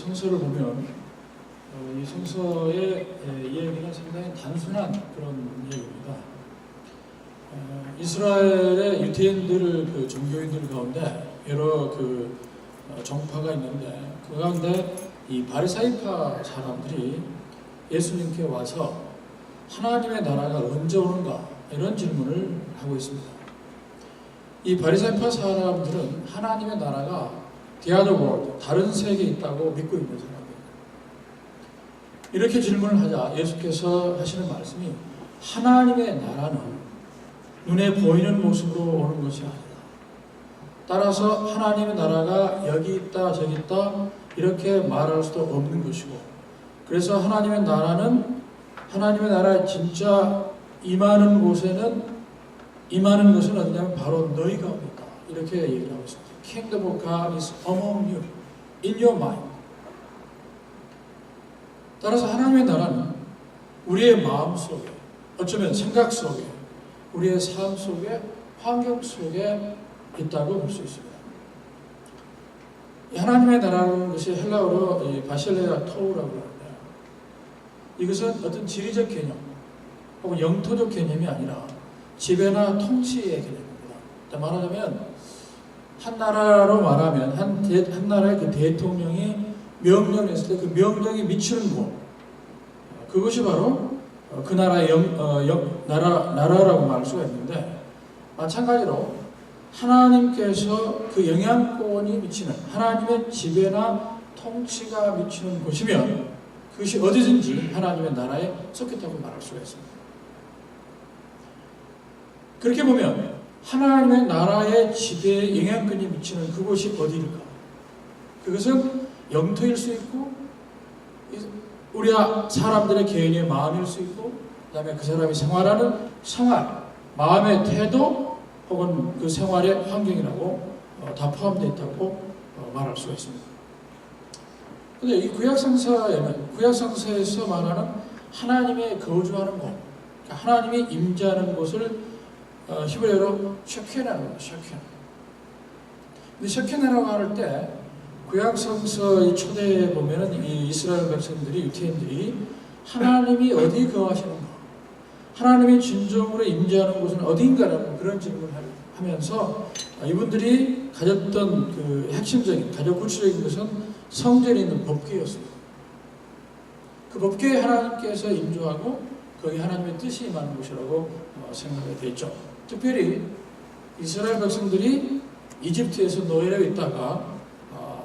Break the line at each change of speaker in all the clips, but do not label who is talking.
성서를 보면 이 성서의 이야기는 상당히 단순한 그런 이야기입니다. 이스라엘의 유대인들 그 종교인들 가운데 여러 정파가 있는데 그 가운데 이 바리사이파 사람들이 예수님께 와서 하나님의 나라가 언제 오는가 이런 질문을 하고 있습니다. 이 바리사이파 사람들은 하나님의 나라가 the other world, 다른 세계에 있다고 믿고 있는 사람입니다. 이렇게 질문을 하자 예수께서 하시는 말씀이 하나님의 나라는 눈에 보이는 모습으로 오는 것이 아니다. 따라서 하나님의 나라가 여기 있다 저기 있다 이렇게 말할 수도 없는 것이고, 그래서 하나님의 나라에 진짜 임하는 것은 어디냐면 바로 너희 가운데 있다. 이렇게 얘기를 하고 있습니다. Kingdom of God is among you, in your mind. 따라서 하나님의 나라는 우리의 마음 속에, 어쩌면 생각 속에, 우리의 삶 속에, 환경 속에 있다고 볼 수 있습니다. 하나님의 나라는 것이 헬라어로 바실레아 토우라고 하는데, 이것은 어떤 지리적 개념 혹은 영토적 개념이 아니라 지배나 통치의 개념입니다. 말하자면 한 나라로 말하면 한 나라의 그 대통령이 명령을 했을 때 그 명령이 미치는 곳, 그것이 바로 그 나라의 나라라고 말할 수가 있는데, 마찬가지로 하나님께서 그 영향권이 미치는 하나님의 지배나 통치가 미치는 곳이면 그것이 어디든지 하나님의 나라에 속했다고 말할 수가 있습니다. 그렇게 보면 하나님의 나라의 지배에 영향권이 미치는 그곳이 어디일까? 그것은 영토일 수 있고 우리 사람들의 개인의 마음일 수 있고, 그 다음에 그 사람이 생활하는 생활, 마음의 태도 혹은 그 생활의 환경이라고 다 포함되어 있다고 말할 수가 있습니다. 그런데 이 구약성서에서 말하는 하나님의 거주하는 곳, 하나님이 임재하는 곳을 히브리어로 셰켄이라고 합니다. 셰켄. 근데 셰켄이라고 할 때 구약성서의 초대에 보면은 이 이스라엘 백성들이, 유태인들이 하나님이 어디 거하시는가, 하나님이 진정으로 임재하는 곳은 어딘가라는 그런 질문을 하면서 이분들이 가졌던 그 핵심적인, 가장 구체적인 것은 성전에 있는 법궤였습니다. 그 법궤에 하나님께서 임조하고 거기 하나님의 뜻이 임하는 곳이라고 생각이 되죠. 특별히 이스라엘 백성들이 이집트에서 노예로 있다가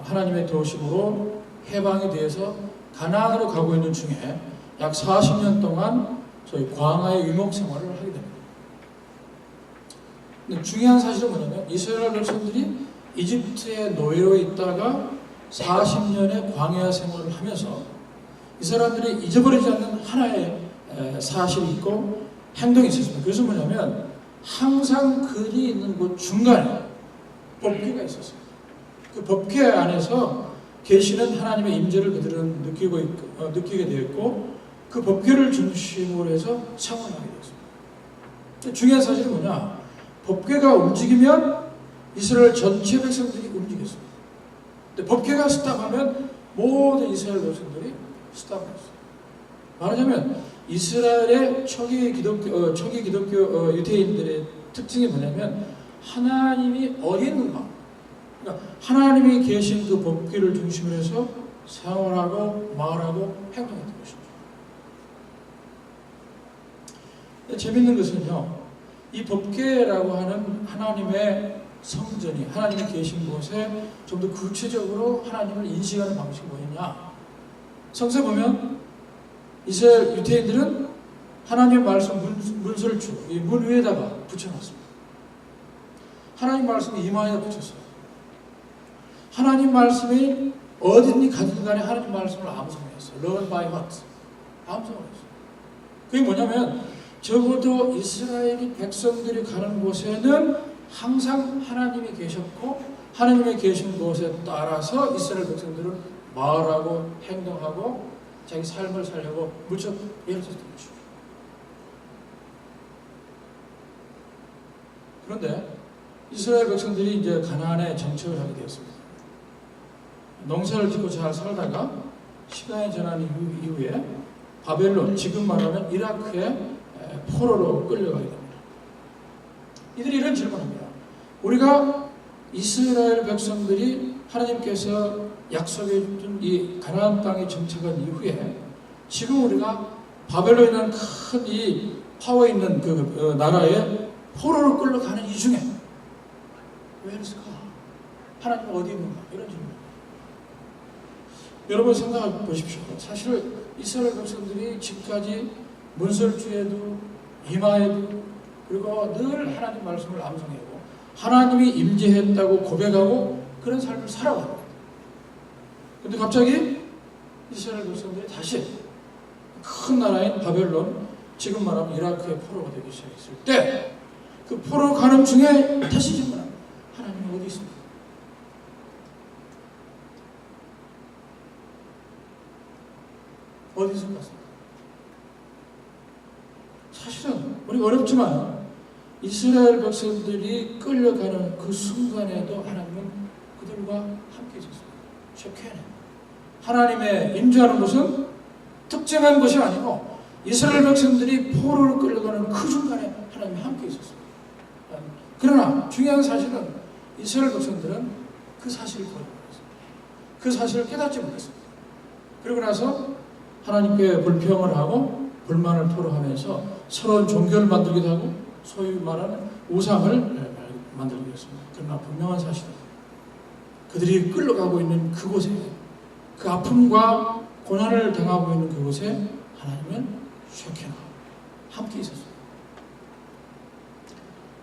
하나님의 도우심으로 해방이 되어서 가나안으로 가고 있는 중에 약 40년 동안 저희 광야의 유목 생활을 하게 됩니다. 근데 중요한 사실은 뭐냐면 이스라엘 백성들이 이집트에 노예로 있다가 40년의 광야 생활을 하면서 이 사람들이 잊어버리지 않는 하나의 사실이 있고 행동이 있었습니다. 그래서 뭐냐면 항상 글이 있는 곳 중간에 법궤가 있었습니다. 그 법궤 안에서 계시는 하나님의 임재를 그들은 느끼게 되었고, 그 법궤를 중심으로 해서 생활하게 되었습니다. 중요한 사실은 뭐냐? 법궤가 움직이면 이스라엘 전체 백성들이 움직였습니다. 근데 법궤가 스탑하면 모든 이스라엘 백성들이 스탑했어요. 말하자면 이스라엘의 초기 기독교 유대인들의 특징이 뭐냐면 하나님이 어디 있는가? 그러니까 하나님이 계신 그 법궤를 중심으로 해서 생활하고 말하고 행동했던 것입니다. 재밌는 것은요, 이 법궤라고 하는 하나님의 성전이, 하나님이 계신 곳에 좀 더 구체적으로 하나님을 인식하는 방식이 뭐냐? 성서에 보면 이스라엘 유대인들은 하나님의 말씀 문서를 이 문 위에다가 붙여놨습니다. 하나님 말씀이 이마에다 붙였어요. 하나님 말씀이 어디든지 가든 간에 하나님 말씀을 암송했어요. Learn by heart. 암송을 했어요. 그게 뭐냐면 적어도 이스라엘이 백성들이 가는 곳에는 항상 하나님이 계셨고 하나님이 계신 곳에 따라서 이스라엘 백성들은 말하고 행동하고 자기 삶을 살려고 무척 애썼던 것이죠. 그런데 이스라엘 백성들이 이제 가나안에 정착을 하게 되었습니다. 농사를 짓고 잘 살다가 시간이 지난 이후에 바벨론, 지금 말하는 이라크의 포로로 끌려가게 됩니다. 이들이 이런 질문합니다. 우리가 이스라엘 백성들이 하나님께서 약속해 준 이 가나안 땅에 정착한 이후에 지금 우리가 바벨론이라는 큰 이 파워 있는 그 나라에 포로로 끌려가는 이 중에 왜 이랬을까? 하나님 어디 있는가? 이런 질문. 여러분 생각해 보십시오. 사실 이스라엘 백성들이 지금까지 문설주에도 이마에도 그리고 늘 하나님 말씀을 암송하고 하나님이 임재했다고 고백하고 그런 삶을 살아왔습니다. 그런데 갑자기 이스라엘 백성들이 다시 큰 나라인 바벨론, 지금 말하면 이라크의 포로가 되기 시작했을 때 그 포로 가는 중에 다시 질문합니다. 하나님이 어디 있습니까? 어디서 갔습니까? 사실은 우리 어렵지만 이스라엘 백성들이 끌려가는 그 순간에도 하나님은 그들과 함께 있었습니다. 쉐케네. 하나님의 임재하는 것은 특정한 것이 아니고 이스라엘 백성들이 포로로 끌려가는 그 중간에 하나님이 함께 있었습니다. 그러나 중요한 사실은 이스라엘 백성들은 그 사실을 버려버렸습니다. 그 사실을 깨닫지 못했습니다. 그리고 나서 하나님께 불평을 하고 불만을 토로하면서 새로운 종교를 만들기도 하고 소위 말하는 우상을 만들기도 했습니다. 그러나 분명한 사실은 그들이 끌려가고 있는 그곳에, 그 아픔과 고난을 당하고 있는 그곳에 하나님은 쉐케나 함께 있었습니다.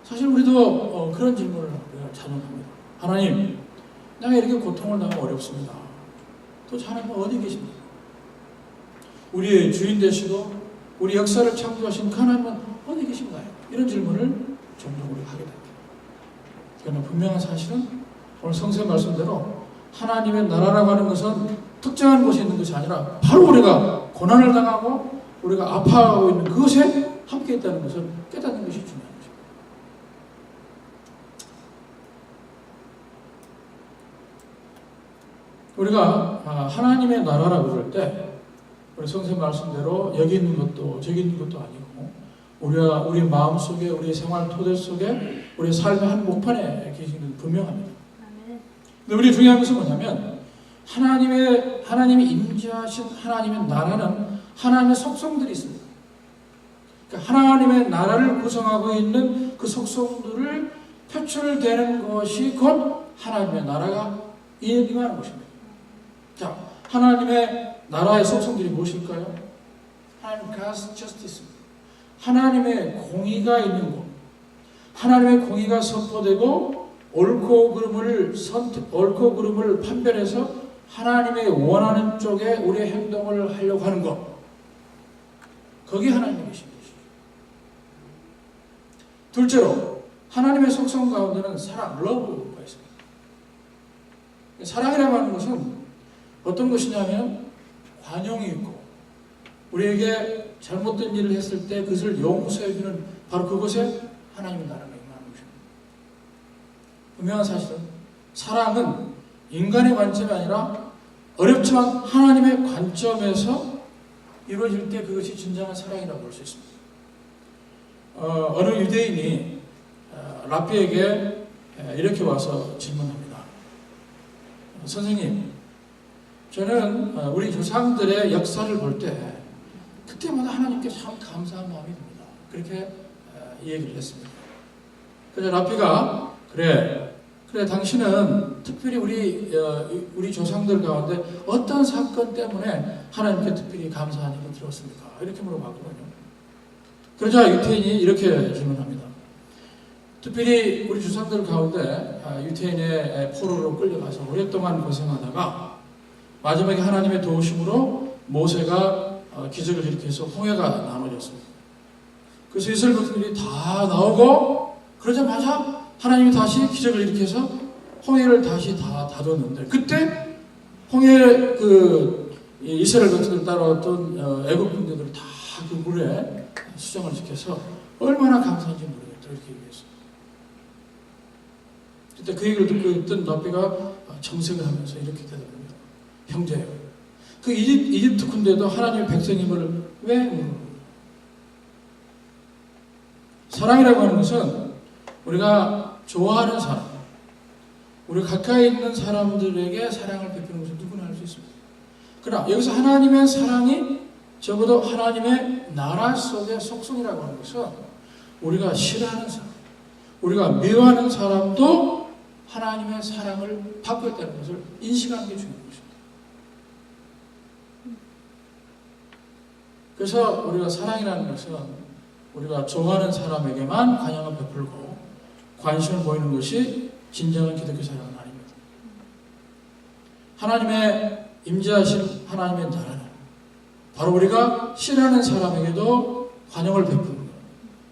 사실 우리도 그런 질문을 자녀합니다. 하나님, 내가 이렇게 고통을 당하고 어렵습니다. 도대체 하나님은 어디 계십니까? 우리의 주인 되시고 우리 역사를 창조하신 그 하나님은 어디 계신가요? 이런 질문을 종종 우리가 하게 됩니다. 그러나 분명한 사실은 오늘 성경 말씀대로 하나님의 나라라고 하는 것은 특정한 곳에 있는 것이 아니라 바로 우리가 고난을 당하고 우리가 아파하고 있는 그것에 함께 있다는 것을 깨닫는 것이 중요한 것입니다. 우리가 하나님의 나라라고 그럴 때 우리 성경 말씀대로 여기 있는 것도 저기 있는 것도 아니고 우리가 우리 마음 속에 우리 생활 토대 속에 우리 삶의 한 목판에 계시는 분명합니다. 근데 우리 중요한 것은 뭐냐면 하나님이 임재하신 하나님의 나라는 하나님의 속성들이 있습니다. 그러니까 하나님의 나라를 구성하고 있는 그 속성들을 표출되는 것이 곧 하나님의 나라가 임하는 것입니다. 자, 하나님의 나라의 속성들이 무엇일까요? 하나님 God's justice입니다. 하나님의 공의가 있는 곳, 하나님의 공의가 선포되고 옳고 그름을 판별해서 하나님의 원하는 쪽에 우리의 행동을 하려고 하는 것, 거기 하나님이 계신 것이죠. 둘째로 하나님의 속성 가운데는 사랑, 러브가 있습니다. 사랑이라고 하는 것은 어떤 것이냐면 관용이 있고 우리에게 잘못된 일을 했을 때 그것을 용서해주는 바로 그곳에 하나님의 나라가 임하는 것입니다. 분명한 사실은 사랑은 인간의 관점이 아니라 어렵지만 하나님의 관점에서 이루어질 때 그것이 진정한 사랑이라고 볼 수 있습니다. 어느 유대인이 라피에게 이렇게 와서 질문합니다. 선생님, 저는 우리 조상들의 역사를 볼 때 그때마다 하나님께 참 감사한 마음이 듭니다. 그렇게 얘기를 했습니다. 그래서 라피가 그래 당신은 특별히 우리 조상들 가운데 어떤 사건 때문에 하나님께 특별히 감사한 일을 들었습니까? 이렇게 물어봤거든요. 그러자 유태인이 이렇게 질문합니다. 특별히 우리 조상들 가운데 유태인의 포로로 끌려가서 오랫동안 고생하다가 마지막에 하나님의 도우심으로 모세가 기적을 일으켜서 홍해가 나눠졌습니다. 그래서 이스라엘 백성들이 다 나오고 그러자마자 하나님이 다시 기적을 일으켜서 홍해를 다시 다 닫았는데 그때 홍해 이스라엘 백성들 따라왔던 애국 군대들을 다 그 물에 수정을 시켜서 얼마나 감사한지 모르겠다 이렇게 얘기했어요. 그때 그 얘기를 듣고 있던 라피가 정색을 하면서 이렇게 되더군요. 형제요. 그 이집트 군대도 하나님의 백성임을 왜 모르는 거예요? 사랑이라고 하는 것은 우리가 좋아하는 사람, 우리 가까이 있는 사람들에게 사랑을 베푸는 것은 누구나 할 수 있습니다. 그러나 여기서 하나님의 사랑이 적어도 하나님의 나라 속의 속성이라고 하는 것은 우리가 싫어하는 사람, 우리가 미워하는 사람도 하나님의 사랑을 받고 있다는 것을 인식하는 게 중요한 것입니다. 그래서 우리가 사랑이라는 것은 우리가 좋아하는 사람에게만 관용을 베풀고 관심을 보이는 것이 진정한 기독교 사랑은 아닙니다. 하나님의 임재하신 하나님의 나라는 바로 우리가 싫어하는 사람에게도 관용을 베푸는 것,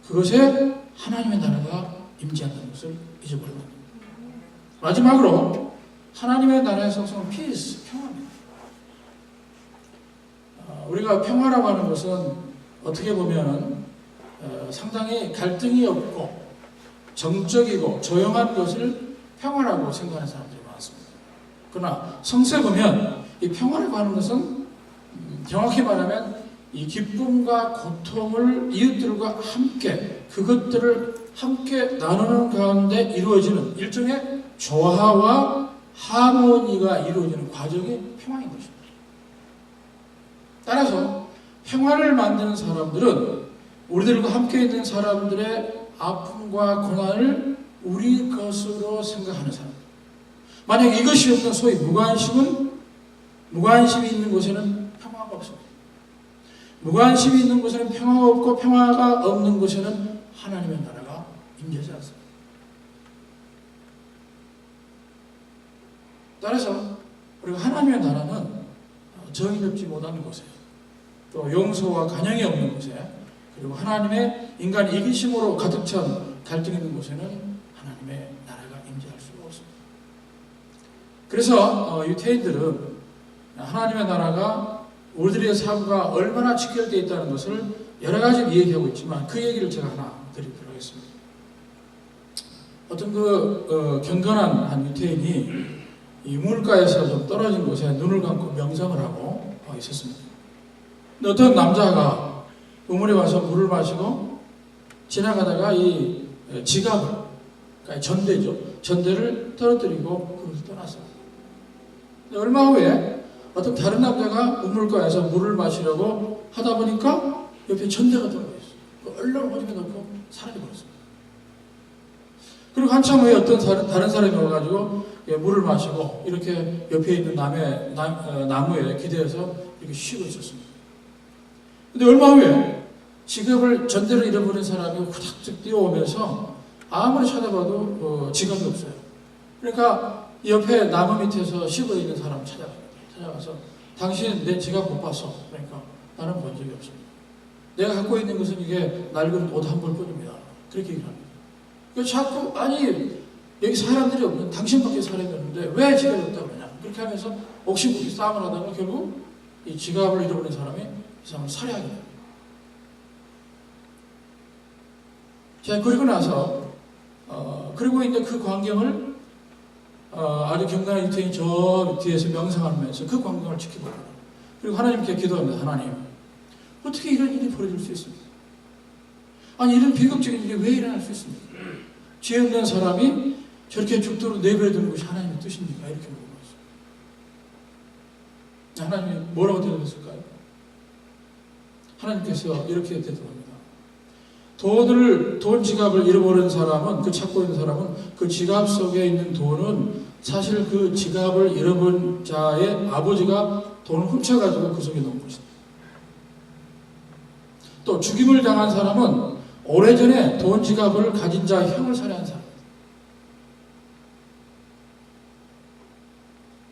그것에 하나님의 나라가 임재한다는 것을 잊어버리면 안 됩니다. 마지막으로 하나님의 나라의 속성은 피스, 평화입니다. 우리가 평화라고 하는 것은 어떻게 보면 상당히 갈등이 없고 정적이고 조용한 것을 평화라고 생각하는 사람들이 많습니다. 그러나 성서에 보면 이 평화라고 하는 것은 정확히 말하면 이 기쁨과 고통을 이웃들과 함께 그것들을 함께 나누는 가운데 이루어지는 일종의 조화와 하모니가 이루어지는 과정이 평화인 것입니다. 따라서 평화를 만드는 사람들은 우리들과 함께 있는 사람들의 아픔과 고난을 우리 것으로 생각하는 사람. 만약 이것이 없는 소위 무관심이 있는 곳에는 평화가 없습니다. 무관심이 있는 곳에는 평화가 없고 평화가 없는 곳에는 하나님의 나라가 임재하지 않습니다. 따라서 우리가 하나님의 나라는 정의롭지 못하는 곳에, 또 용서와 간영이 없는 곳에, 그리고 하나님의 인간 이기심으로 가득 찬 갈등이 있는 곳에는 하나님의 나라가 임재할 수가 없습니다. 그래서 유태인들은 하나님의 나라가 우리들의 삶과 얼마나 직결되어 있다는 것을 여러 가지 얘기하고 있지만 그 얘기를 제가 하나 드리도록 하겠습니다. 어떤 경건한 한 유태인이 이 우물가에서 좀 떨어진 곳에 눈을 감고 명상을 하고 있었습니다. 근데 어떤 남자가 우물에 와서 물을 마시고 지나가다가 이 지갑을, 그러니까 전대를 떨어뜨리고 그것을 떠났어요. 얼마 후에 어떤 다른 남자가 우물가에서 물을 마시려고 하다 보니까 옆에 전대가 들어가 있어요. 얼른 오줌에 넣고 사라져버렸습니다. 그리고 한참 후에 어떤 다른 사람이 와가지고 물을 마시고 이렇게 옆에 있는 나무에 기대어서 이렇게 쉬고 있었습니다. 근데 얼마 후에 전대를 잃어버린 사람이 후닥 뛰어오면서 아무리 찾아봐도 지갑이 없어요. 그러니까 옆에 나무 밑에서 쉬고 있는 사람 찾아가서 당신 내 지갑 못 봤어. 그러니까 나는 본 적이 없습니다. 내가 갖고 있는 것은 이게 낡은 옷 한 벌뿐입니다. 그렇게 얘기를 합니다. 그래서 자꾸 여기 사람들이 없는 당신밖에 사람이 없는데 왜 지갑이 없다고 그러냐. 그렇게 하면서 옥신각신 싸움을 하다가 결국 이 지갑을 잃어버린 사람이 이 사람을 살해하게 됩니다. 자, 그리고 나서 그리고 이제 그 광경을 아주 경건한 유태인이 저 뒤에서 명상하면서 그 광경을 지켜봅니다. 그리고 하나님께 기도합니다. 하나님, 어떻게 이런 일이 벌어질 수 있습니까? 아니, 이런 비극적인 일이 왜 일어날 수 있습니까? 죄 없는 사람이 저렇게 죽도록 내버려 두는 것이 하나님의 뜻입니까? 이렇게 물어봤어요. 하나님이 뭐라고 대답했을까요? 하나님께서 이렇게 대답합니다. 돈 지갑을 잃어버린 사람은, 찾고 있는 사람은 그 지갑 속에 있는 돈은 사실 그 지갑을 잃어버린 자의 아버지가 돈을 훔쳐가지고 그 속에 넣은 것이다. 또 죽임을 당한 사람은 오래전에 돈 지갑을 가진 자 형을 살해한 사람.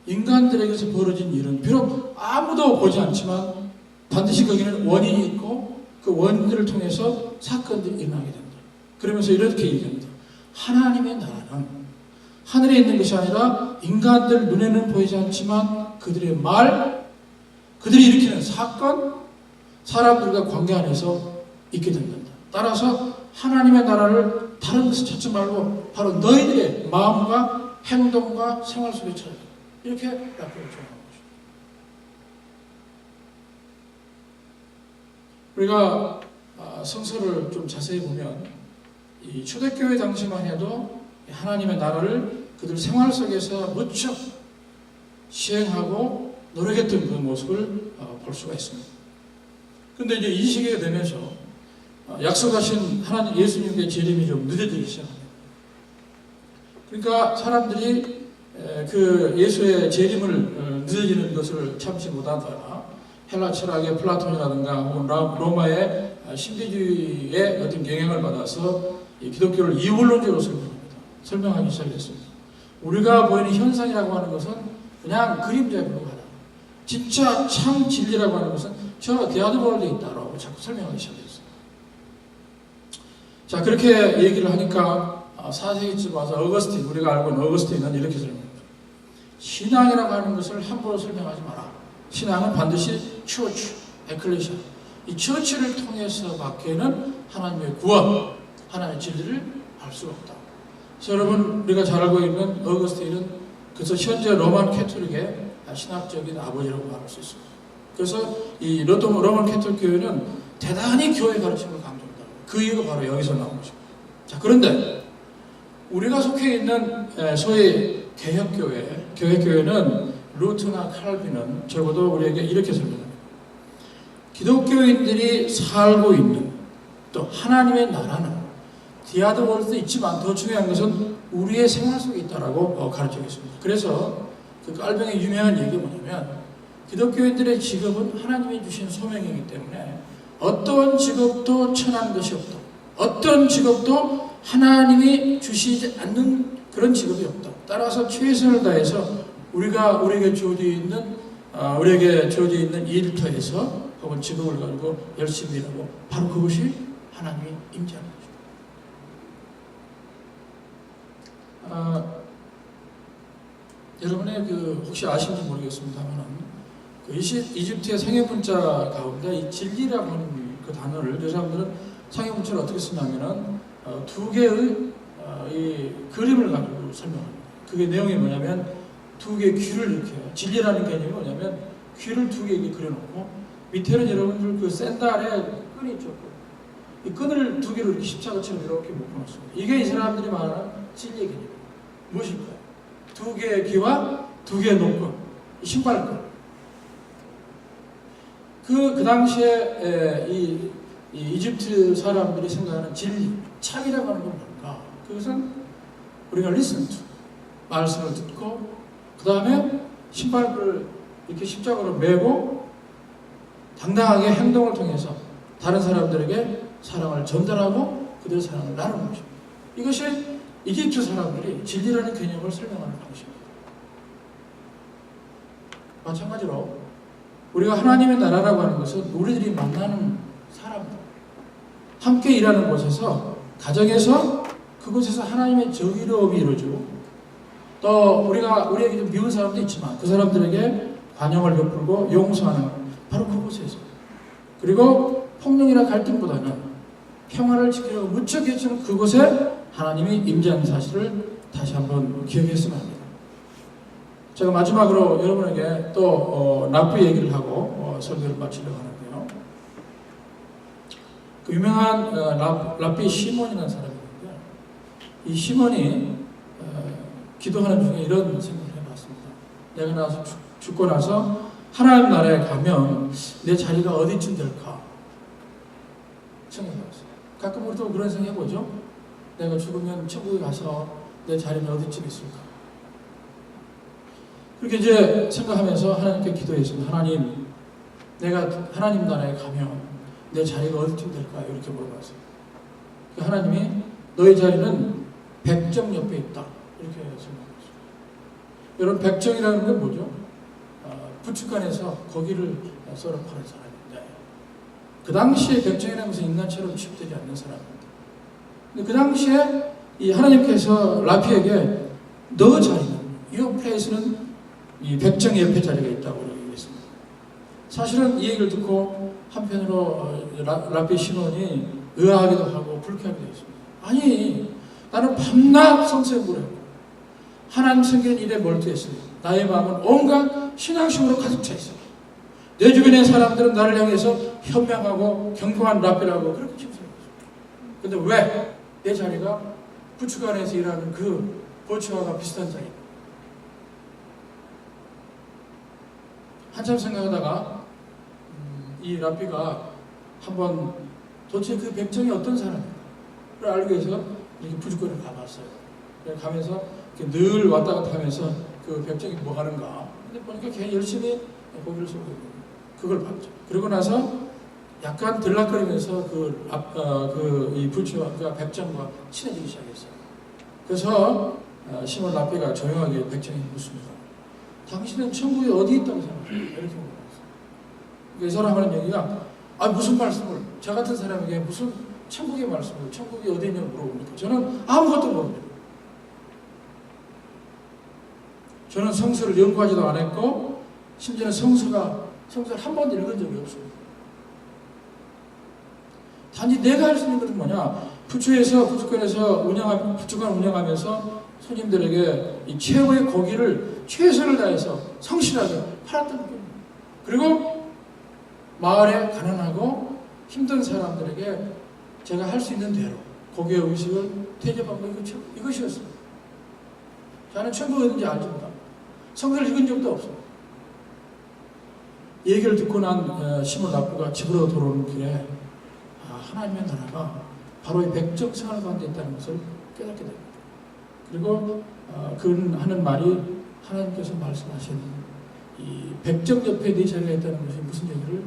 인간들에게서 벌어진 일은 비록 아무도 보지 않지만 반드시 거기는 원인이 있고 그 원인들을 통해서 사건들이 일어나게 됩니다. 그러면서 이렇게 얘기합니다. 하나님의 나라는 하늘에 있는 것이 아니라 인간들 눈에는 보이지 않지만 그들의 그들이 일으키는 사건, 사람들과 관계 안에서 있게 된다. 따라서 하나님의 나라를 다른 것을 찾지 말고 바로 너희들의 마음과 행동과 생활 속에 찾아. 이렇게 라피를 조언하는 거죠. 우리가 성서를 좀 자세히 보면 이 초대교회 당시만 해도 하나님의 나라를 그들 생활 속에서 무척 시행하고 노력했던 그 모습을 볼 수가 있습니다. 그런데 이제 이 시기가 되면서 약속하신 하나님 예수님의 재림이 좀 늦어지기 시작합니다. 그러니까 사람들이 그 예수의 재림을 늦어지는 것을 참지 못하다가 헬라 철학의 플라톤이라든가 혹은 로마의 신비주의의 어떤 영향을 받아서 기독교를 이원론적으로 설명하기 시작했습니다. 우리가 보이는 현상이라고 하는 것은 그냥 그림자에 불과하다. 진짜 참 진리라고 하는 것은 저 대하드볼드에 있다라고 자꾸 설명하기 시작했어요. 자, 그렇게 얘기를 하니까 4세기쯤 와서 어거스틴, 우리가 알고 있는 어거스틴은 이렇게 설명합니다. 신앙이라고 하는 것을 함부로 설명하지 마라. 신앙은 반드시 처치, 에클레시아. 이 처치를 통해서 밖에는 하나님의 구원, 하나님의 진리를 알 수가 없다. 그래서 여러분, 우리가 잘 알고 있는 어거스틴은 그래서 현재 로만 캐톨릭의 신학적인 아버지라고 말할 수 있습니다. 그래서 이 로만 캐톨릭 교회는 대단히 교회 가르침을 강조한다. 그 이유가 바로 여기서 나온 거죠. 자, 그런데 우리가 속해 있는 소위 개혁교회는 루트나 칼빈은 적어도 우리에게 이렇게 설명합니다. 기독교인들이 살고 있는 또 하나님의 나라는 디아드 월드도 있지만 더 중요한 것은 우리의 생활 속에 있다라고 가르치고 있습니다. 그래서 그 깔병의 유명한 얘기가 뭐냐면 기독교인들의 직업은 하나님이 주신 소명이기 때문에 어떤 직업도 천한 것이 없다. 어떤 직업도 하나님이 주시지 않는 그런 직업이 없다. 따라서 최선을 다해서 우리에게 주어져 있는 일터에서 혹은 직업을 가지고 열심히 일하고 바로 그것이 하나님이 임재하는 것입니다. 여러분의 혹시 아시는지 모르겠습니다만 이집트의 상해문자 가운데 이 진리라고 하는 그 단어를 이 사람들은 상해문자를 어떻게 쓰냐면은 두 개의 이 그림을 가지고 설명합니다. 그게 내용이 뭐냐면 두 개의 귀를 이렇게 진리라는 개념이 뭐냐면 귀를 두 개 이렇게 그려놓고 밑에는 여러분들 그 샌달에 끈이 있죠. 이 끈을 두 개로 이렇게 십자가처럼 이렇게 묶어놓습니다. 이게 이 사람들이 말하는 진리의 개념입니다. 무엇일까요? 두 개의 귀와 두 개의 노끈, 신발끈. 그 당시에 이 이집트 사람들이 생각하는 진리, 참이라고 하는 건 뭘까? 그것은 우리가 listen to, 말씀을 듣고 그 다음에 신발을 이렇게 십자가로 메고 당당하게 행동을 통해서 다른 사람들에게 사랑을 전달하고 그들의 사랑을 나누는 것입니다. 이것이 이집트 사람들이 진리라는 개념을 설명하는 방식입니다. 마찬가지로 우리가 하나님의 나라라고 하는 것은 우리들이 만나는 사람들, 함께 일하는 곳에서, 가정에서, 그곳에서 하나님의 정의로움이 이루어지고 또 우리에게 좀 미운 사람도 있지만 그 사람들에게 관용을 베풀고 용서하는 바로 그곳에서, 그리고 폭력이나 갈등보다는 평화를 지키려고 무척 애쓰는 그곳에 하나님이 임재하는 사실을 다시 한번 기억했으면 합니다. 제가 마지막으로 여러분에게 또 라피 얘기를 하고 설교를 마치려고 하는데요. 그 유명한 라피 시몬이라는 사람이 있는데 이 시몬이 기도하는 중에 이런 생각을 해봤습니다. 내가 나서 죽고 나서 하나님 나라에 가면 내 자리가 어디쯤 될까 생각해봤어요. 가끔 우리도 그런 생각 해보죠. 내가 죽으면 천국에 가서 내 자리는 어디쯤 있을까? 그렇게 이제 생각하면서 하나님께 기도했습니다. 하나님, 내가 하나님 나라에 가면 내 자리가 어디쯤 될까요? 이렇게 물어봤어요. 하나님이 너의 자리는 백정 옆에 있다. 이렇게 생각했어요. 여러분, 백정이라는 건 뭐죠? 부축간에서 고기를 썰어 파는 사람인데 그 당시에 백정이라는 것은 인간처럼 취급되지 않는 사람입니다. 근데 그 당시에 이 하나님께서 라피에게 너 자리는, your place는 이 백정의 옆에 자리가 있다고 얘기했습니다. 사실은 이 얘기를 듣고 한편으로 라피 시몬이 의아하기도 하고 불쾌하기도 했습니다. 아니, 나는 밤낮 성서에 물어요. 하나님 섬기는 일에 몰두했어요. 나의 마음은 온갖 신앙심으로 가득 차 있어요. 내 주변의 사람들은 나를 향해서 현명하고 경고한 랍비라고 그렇게 칭송해요. 근데 왜? 내 자리가 부축관에서 일하는 그 보츠와가 비슷한 자리예요. 한참 생각하다가 이 랍비가 한번 도대체 그 백정이 어떤 사람인가를 알기 위해서 이렇게 부축관을 가봤어요. 가면서 늘 왔다 갔다 하면서 그 백정이 뭐 하는가. 근데 보니까 걔 열심히 고기를 쏘고 있는 그걸 봤죠. 그러고 나서 약간 들락거리면서 이 부추와 백정과 친해지기 시작했어요. 그래서 시몬 랍비가 조용하게 백정에게 묻습니다. 당신은 천국이 어디 있다고 생각해요? 이렇게 물어봤어요. 이 사람 하는 얘기가 무슨 말씀을 저 같은 사람에게 무슨 천국의 말씀을 천국이 어디 있냐고 물어봅니까? 저는 아무것도 모릅니다. 저는 성서를 연구하지도 않았고 심지어는 성서를 한 번도 읽은 적이 없습니다. 단지 내가 할 수 있는 것은 뭐냐? 부축관 운영하면서 손님들에게 이 최고의 고기를 최선을 다해서 성실하게 팔았던 겁니다. 그리고 마을에 가난하고 힘든 사람들에게 제가 할 수 있는 대로 고기의 음식을 대접한 거 이것이었습니다. 저는 천국이 어딘지 알지 못합니다. 성서를 읽은 적도 없습니다. 얘기를 듣고 난 시몬 랍비가 집으로 돌아오는 길에 하나님의 나라가 바로 이 백정 생활 가운데 있다는 것을 깨닫게 됩니다. 그리고 그는 하는 말이 하나님께서 말씀하신 이 백정 옆에 네 자리가 있다는 것이 무슨 얘기를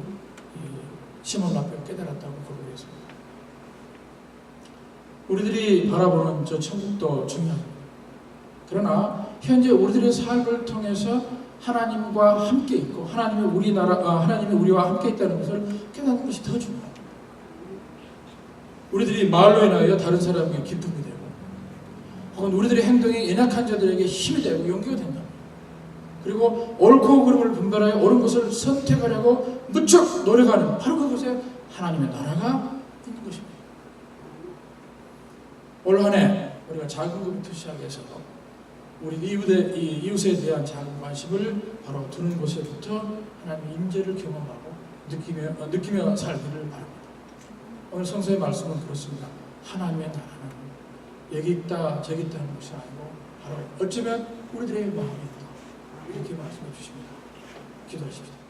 시몬 랍비가 깨달았다고 고백했습니다. 우리들이 바라보는 저 천국도 중요합니다. 그러나 현재 우리들의 삶을 통해서 하나님과 함께 있고 하나님이 우리와 함께 있다는 것을 깨닫는 것이 더 중요합니다. 우리들이 말로 인하여 다른 사람에게 기쁨이 되고 혹은 우리들의 행동이 연약한 자들에게 힘이 되고 용기가 된다. 그리고 옳고 그름을 분별하여 옳은 것을 선택하려고 무척 노력하는 바로 그곳에 하나님의 나라가 있는 것입니다. 올 한 해 우리가 작은 것부터 시작해서 우리 이웃에 대한 작은 관심을 바로 두는 곳에부터 하나님의 임재를 경험하고 느끼며 살기를 바랍니다. 오늘 성서의 말씀은 그렇습니다. 하나님의 나라는 여기 있다 저기 있다는 것이 아니고 바로 어쩌면 우리들의 마음에 있다. 이렇게 말씀해 주십니다. 기도하십시다.